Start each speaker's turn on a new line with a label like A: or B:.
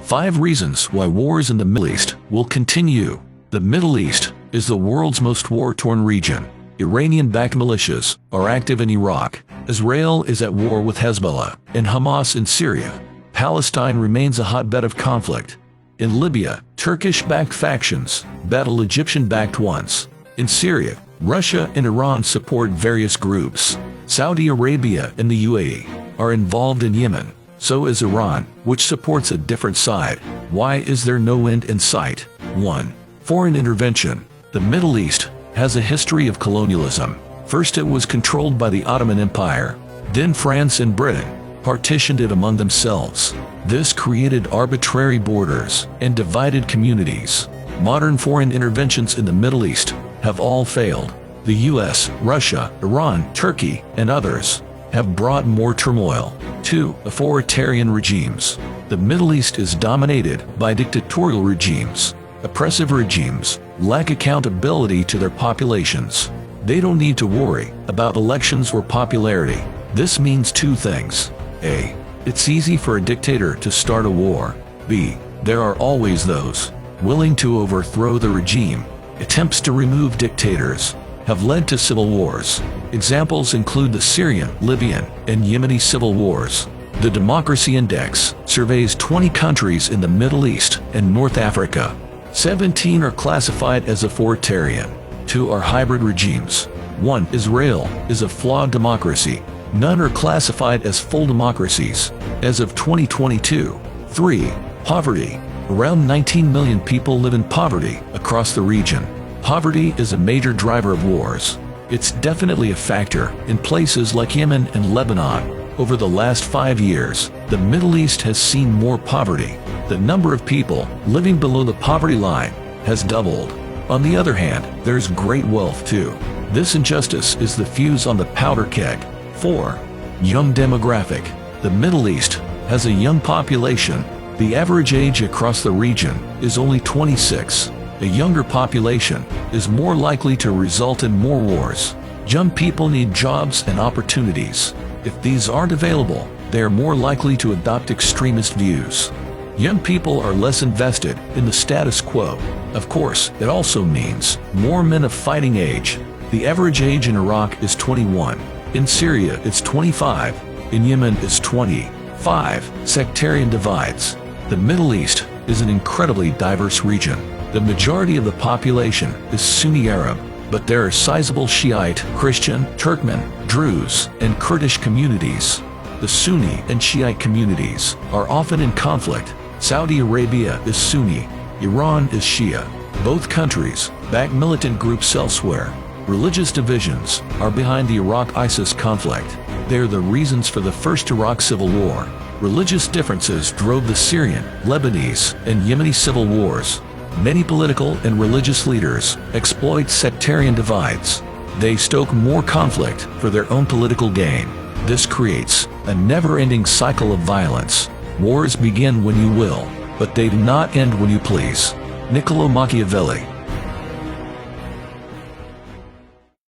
A: 5 reasons why wars in the Middle East will continue. The Middle East is the world's most war-torn region. Iranian-backed militias are active in Iraq. Israel is at war with Hezbollah and Hamas in Syria. Palestine remains a hotbed of conflict. In Libya, Turkish-backed factions battle Egyptian-backed ones. In Syria, Russia and Iran support various groups. Saudi Arabia and the UAE are involved in Yemen. So is Iran, which supports a different side. Why is there no end in sight? 1. Foreign intervention. The Middle East has a history of colonialism. First it was controlled by the Ottoman Empire. Then France and Britain partitioned it among themselves. This created arbitrary borders and divided communities. Modern foreign interventions in the Middle East have all failed. The US, Russia, Iran, Turkey, and others have brought more turmoil. 2. Authoritarian regimes. The Middle East is dominated by dictatorial regimes. Oppressive regimes lack accountability to their populations. They don't need to worry about elections or popularity. This means 2 things. A. It's easy for a dictator to start a war. B. There are always those willing to overthrow the regime. Attempts to remove dictators have led to civil wars. Examples include the Syrian, Libyan, and Yemeni civil wars. The Democracy Index surveys 20 countries in the Middle East and North Africa. 17 are classified as authoritarian. 2 are hybrid regimes. 1. Israel is a flawed democracy. None are classified as full democracies as of 2022. 3. Poverty. Around 19 million people live in poverty across the region. Poverty is a major driver of wars. It's definitely a factor in places like Yemen and Lebanon. Over the last 5 years, the Middle East has seen more poverty. The number of people living below the poverty line has doubled. On the other hand, there's great wealth too. This injustice is the fuse on the powder keg. 4. Young demographic. The Middle East has a young population. The average age across the region is only 26. A younger population is more likely to result in more wars. Young people need jobs and opportunities. If these aren't available, they are more likely to adopt extremist views. Young people are less invested in the status quo. Of course, it also means more men of fighting age. The average age in Iraq is 21. In Syria, it's 25. In Yemen, it's 25. Sectarian divides. The Middle East is an incredibly diverse region. The majority of the population is Sunni Arab, but there are sizable Shiite, Christian, Turkmen, Druze, and Kurdish communities. The Sunni and Shiite communities are often in conflict. Saudi Arabia is Sunni, Iran is Shia. Both countries back militant groups elsewhere. Religious divisions are behind the Iraq-ISIS conflict. They are the reasons for the first Iraq civil war. Religious differences drove the Syrian, Lebanese, and Yemeni civil wars. Many political and religious leaders exploit sectarian divides. They stoke more conflict for their own political gain. This creates a never-ending cycle of violence. Wars begin when you will, but they do not end when you please. Niccolo Machiavelli.